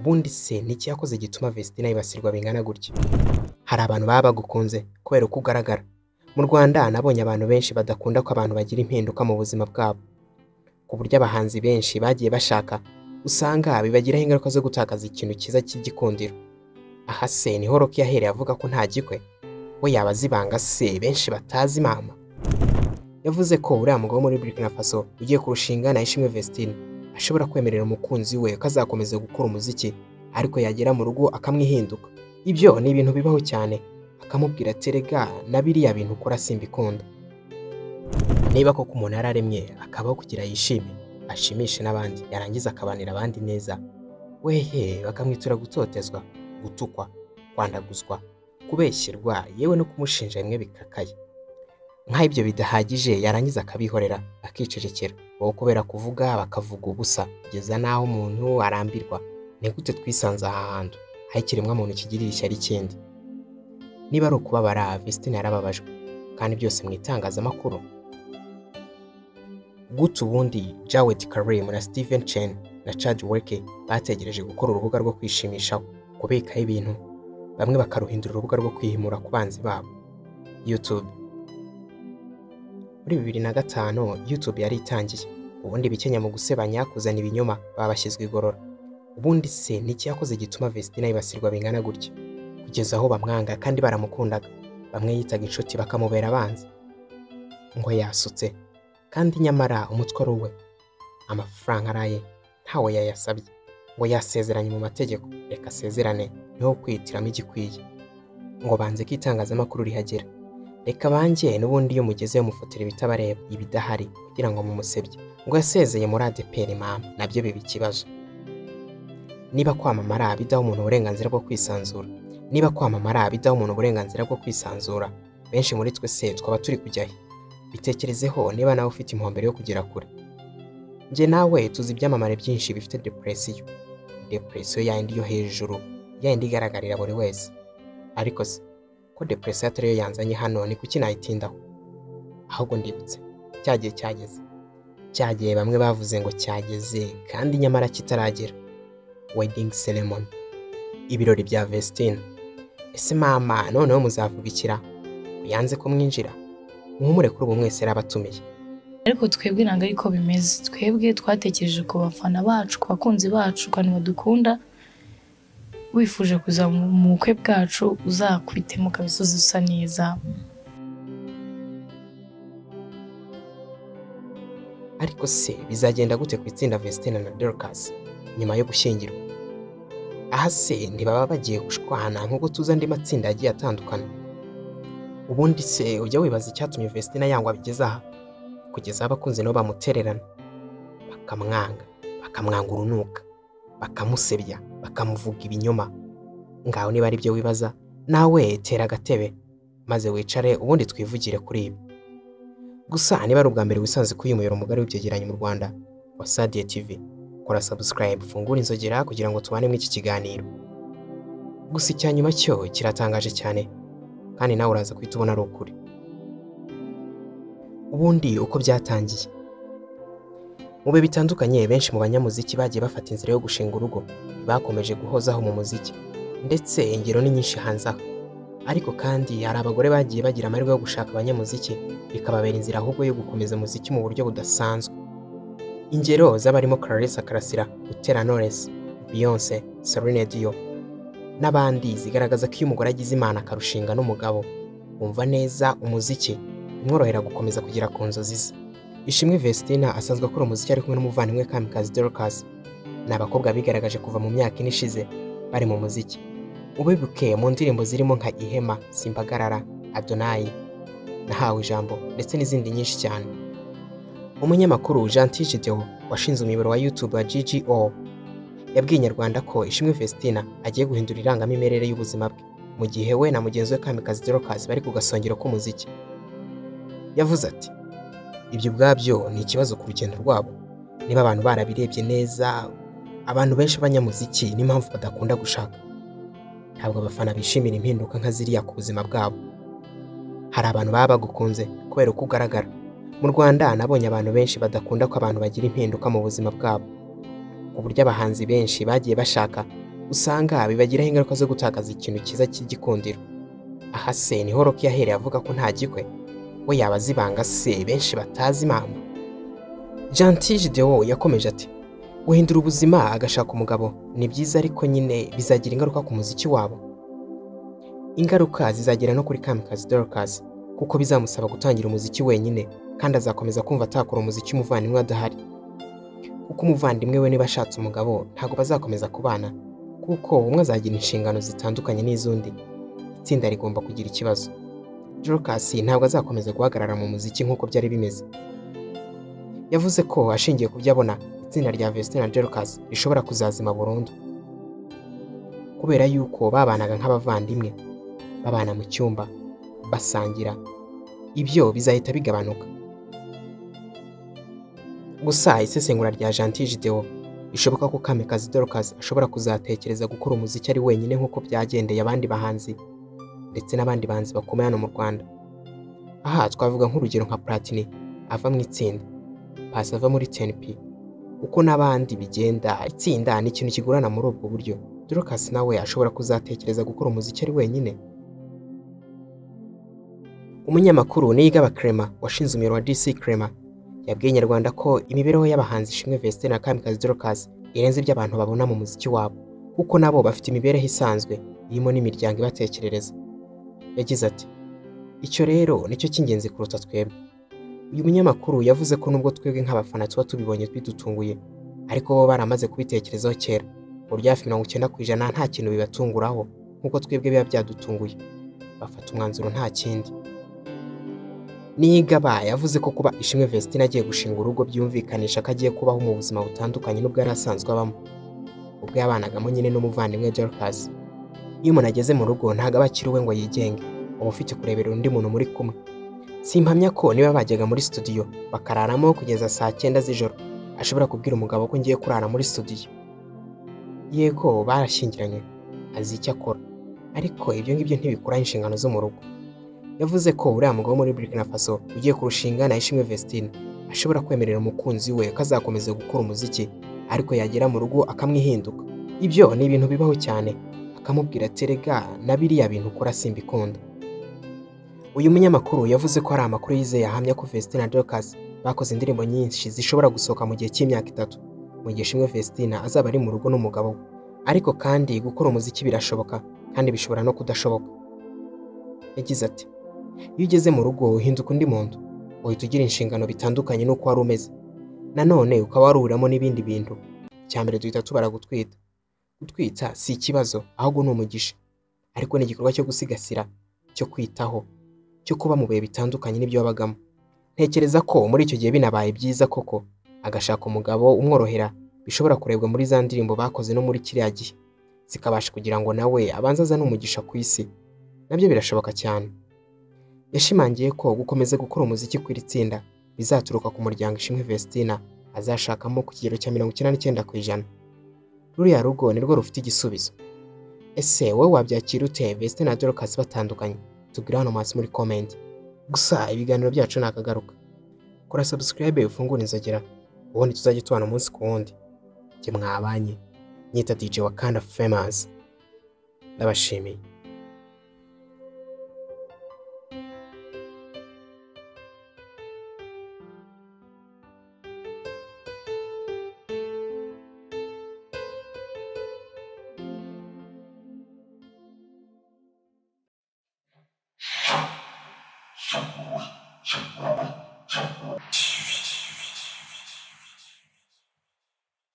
Ubundi se niki yakoze gituma Vestina yibasirwa bingana gutya? Hari abantu baba bagukunze kubera uko ugaragara. Mu Rwanda nabonye abantu benshi badakunda ko abantu bagira impinduka mu buzima bwabo, ku buryo abahanzi benshi bagiye bashaka usanga bibagiraho ingaruka zo gutakaza ikintu cyiza cy'igikundiro. Aha se niho Rocky yahereye avuga ko nta gikwe, we yaba azibanga se benshi batazi mama. Yavuze ko uriya mugabo wo muri Burkina Faso ugiye kurushinga na Ishimwe Vestina ashobora kwemerera umukunzi we ko azakomeza gukora umuziki ariko yagera mu rugo akamwihinduka. Ibyo ni ibintu bibaho cyane, akamubwira ati rega na biriya bintu ukora simbikunda. Niba koko umuntu yararemye akabaho kugira yishime, ashimishe n'abandi, yarangiza akabanira abandi neza, wehe bakamwitura gutotezwa, gutukwa, kwandaguzwa, kubeshyerwa, yewe no kumushinja bimwe bikakaye. Nka ibyo bidahagije yarangiza akabihorera akicecekera, wowe kubera kuvuga bakavuga ubusa kugeza naho umuntu arambirwa. Ni gute twisanze aha hantu aho ikiremwa muntu kigirira ishyari ikindi? Niba ari ukubabara, Vestina yarababajwe, kandi byose mu itangazamakuru. Gute ubundi Jawed Karim na Steven Chen na Chad Weke bategereje gukora urubuga rwo kwishimishaho, kubikaho ibintu, bamwe bakaruhindura urubuga rwo kwihimura ku banzi babo, YouTube. Muri 2005 YouTube yari itangiye, ubundi bikenya mu gusebanya, kuzana ibinyoma, babashyizwe igorora. Ubundi se niki yakoze gituma Vestina yibasirwa bingana gutya, kugeza aho bamwanga kandi baramukundaga, bamwe yitaga inshuti bakamubera abanzi? Ngo yasutse, kandi nyamara umutwe ari uwe, amafaranga araye ntawe yayasabye, ngo yasezeranye mu mategeko, reka asezerane niho kwihitiramo igikwiye, ngo banze ko itangazamakuru rihagera, reka banjye n'ubundi iyo mugezeyo mufotora ibitabareba, ibidahari kugira ngo mumusebye, ngo yasezeye muri ADPR mama, nabyo biba ikibazo. Niba kwamamara bidaho umuntu uburenganzira bwo kwisanzura, niba kwamamara bidaho umuntu uburenganzira bwo kwisanzura, benshi muri twe se twaba turi kujyahe? Bitekerezeho niba nawe ufite impombero yo kugera kure. Nje nawe tuzi ibyamamare byinshi bifite depression yandi yo hejuru, yandi igaragarira buri wese. Ariko se ko depression atari yo yanzanye hano, ni kuki nayitindaho? Ahubwo ndibutse cyagiye bamwe bavuze ngo cyageze kandi nyamara kitaragera. Wedding ceremony, ibirori bya Vestina. Ese mama noneho muzavuga ikira uyanze ko mwinjira? Muhumure kuri ubu mwese yarabatumiye. Ariko twebwe nanga ariko bimeze, twebwe twatekereje ku bafana bacu, ku bakunzi bacu, kandi badukunda, wifuje kuza mu bukwe bwacu uzakubitemo kabisozi usa neza. Ariko se bizagenda gute ku itsinda Vestina na Dorcas nyuma yo gushyingirwa? Aha se ntibaba bagiye gushwana nk'uko tuzi andi matsinda yagiye atandukana? Ubundi se ujya wibaza icyatumye Vestina yangwa bigeza aha, kugeza abakunzi nabo bamutererana, bakamwanga urunuka, bakamusebya, bakamuvuga ibinyoma. Ngaho niba ari byo wibaza, nawe tera agatebe maze wicare ubundi twivugire kuri ibi. Gusa niba ari ubwa mbere wisanze kuri uyu muyoboro mugari w'ibyegeranyo mu Rwanda wa Sadia TV, kora subscribe, fungura inzogera kugira ngo tubane muri iki kiganiro. Gusa icyanyuma cyo kiratangaje cyane, kandi nawe uraza kwita ubona ari ukuri. Ubundi uko byatangiye, mu bihe bitandukanye benshi mu banyamuziki bagiye bafata inzira yo gushinga urugo, bakomeje guhozaho mu muziki, ndetse ingero ni nyinshi hanze aho. Ariko kandi hari abagore bagiye bagira amahirwe yo gushaka abanyamuziki, bikababera inzira ahubwo yo gukomeza umuziki mu buryo budasanzwe. Ingero z'abarimo Clarissa Karasira, Butera Knowless, Beyonce, Celine Dion n'abandi zigaragaza ko iyo umugore agize imana akarushinga n'umugabo, wumva neza umuziki bimworohera gukomeza kugera ku nzozi ze. Ishimwe Vestina asanzwe akora umuziki ari kumwe n'umuvandimwe Kamikazi Dorcas. Ni abakobwa bigaragaje kuva mu myaka ine ishize bari mu muziki. Ubibuke mu ndirimbo zirimo nka Ihema, Simbagarara, Adonai, Nahawe Ijambo ndetse n'izindi nyinshi cyane. Umunyamakuru Gentil Gideon washinze umuyoboro wa YouTube wa GGO yabwiye Inyarwanda ko Ishimwe Vestina agiye guhindura irangamimerere y'ubuzima bwe, mu gihe we na mugenzi we Kamikazi Dorcas bari ku gasongero k'umuziki. Yavuze ati ibyo ubwabyo ni ikibazo ku rugendo rwabo. Niba abantu barabirebye neza, abantu benshi b'abanyamuziki n'impamvu badakunda gushaka, ntabwo abafana bishimira impinduka nka ziriya ku buzima bwabo. Hari abantu baba bagukunze kubera uko ugaragara. Mu Rwanda nabonye abantu benshi badakunda ko abantu bagira impinduka mu buzima bwabo, ku buryo abahanzi benshi bagiye bashaka usanga bibagiraho ingaruka zo gutakaza ikintu cyiza cy'igikundiro. Aha se niho Rocky yahereye avuga ko nta gikwe, we yaba azibanga se benshi batazi impamvu. Gentil Gedeon yakomeje ati guhindura ubuzima agashaka umugabo ni byiza, ariko nyine bizagira ingaruka ku muziki wabo. Ingaruka zizagera no kuri Kamikazi Dorcas kuko bizamusaba gutangira umuziki wenyine, kandi azakomeza kumva atakora umuziki umuvandimwe adahari. Kuko umuvandimwe we niba ashatse umugabo ntabwo bazakomeza kubana, kuko umwe azagira inshingano zitandukanye n'iz'undi. Itsinda rigomba kugira ikibazo. Dorcas ntabwo azakomeza guhagarara mu muziki nk'uko byari bimeze. Yavuze ko ashingiye ku byo abona, itsinda rya Vestine na Dorcas rishobora kuzazima burundu, kubera yuko babanaga nk'abavandimwe, babana mu cyumba, basangira. Ibyo bizahita bigabanuka. Gusa isesengura rya Gentil Gedeon bishoboka ko Kamikazi Dorcas ashobora kuzatekereza gukora umuziki ari wenyine nk'uko byagendeye abandi bahanzi ndetse n'abandi bahanzi bakomeye hano mu Rwanda. Aha twavuga nk'urugero nka Platini ava mu itsinda, Paccy ava muri 10P. Uko n'abandi bigenda, itsinda ni ikintu kigurana muri ubwo buryo. Dorcas nawe ashobora kuzatekereza gukora umuziki ari wenyine. Umunyamakuru Niyigaba Clement washinze umuyoboro wa DC Clement yabwiye Inyarwanda ko imibereho y'abahanzi Ishimwe Vestine na Kamikazi Dorcas irenze ibyo abantu babona mu muziki wabo, kuko nabo bafite imibereho isanzwe irimo n'imiryango ibatekerereza. Yagize ati icyo rero nicyo cy'ingenzi kuruta twebwe. Uyu munyamakuru yavuze ko nubwo twebwe nk'abafana tuba tubibonye bidutunguye, ariko bo baramaze kubitekerezaho kera, uburyo hafi 90% nta kintu bibatunguraho nk'uko twebwe biba byadutunguye. Bafata umwanzuro nta kindi. Niyigaba yavuze ko kuba Ishimwe Vestine agiye gushinga urugo byumvikanisha ko agiye kubaho mu buzima butandukanye n'ubwo yari asanzwe abamo, ubwo yabanagamo nyine n'umuvandimwe Dorcas. Iyo umuntu ageze mu rugo ntago aba akiri we ngo yigenge, uba ufite kureberera undi muntu muri kumwe. Simpamya ko niba bajyaga muri studio bakararamo kugeza saa 9 z'ijoro ashobora kubwira umugabo ko ngiye kurara muri studio. Yego barashyingiranye, azi icyo akora, ariko ibyo ngibyo ntibikora inshingano zo mu rugo. Yavuze ko uriya mugabo muri Burkina Faso ugiye kurushinga na Ishimwe Vestine ashobora kwemerera umukunzi we ko azakomeza gukora umuziki, ariko yagera mu rugo akamwihinduka. Ibyo ni ibintu bibaho cyane, akamubwira ati rega na biriya bintu ukora simbikunda. Uyu munyamakuru yavuze ko hari amakuru yizeye ahamya ko Vestine na Dorcas bakoze indirimbo nyinshi zishobora gusohoka mu gihe cy'imyaka 3, mu gihe Ishimwe Vestine azaba ari mu rugo n'umugabo we. Ariko kandi gukora umuziki birashoboka, kandi bishobora no kudashoboka. Yagize ati iyo ugeze mu rugo uhinduka undi muntu, uhita ugira inshingano bitandukanye n'uko wari umeze. Nanone ukaba waruhuramo n'ibindi bintu. Cyambere duhita tubara gutwita. Gutwita si ikibazo, ahubwo ni umugisha, ariko ni igikorwa cyo gusigasira, cyo kwitaho, cyo kuba mu bihe bitandukanye n'ibyo wabagamo. Ntekereza ko muri icyo gihe binabaye byiza koko agashaka umugabo umworohera, bishobora kurebwa muri za ndirimbo bakoze no muri kiriya gihe, zikabasha kugira ngo nawe abanza azane umugisha ku isi. Nabyo birashoboka cyane. Yashimangiye ko gukomeza gukora umuziki kw'iri tsinda bizaturuka ku muryango Ishimwe Vestine azashakamo ku kigero cya 99%. Ruriya rugo nirwo rufite igisubizo. Ese wowe wabyakira ute Vestine na Dorcas batandukanye? Tubwire hano hasi muri comment. Gusa ibiganiro byacu nakagaruka. Kora subscribe ufungure inzogera, ubundi tuzajya tubana umunsi ku wundi. Jye mwabanye, nyita DJ Wakanda Famous. Ndabashimiye.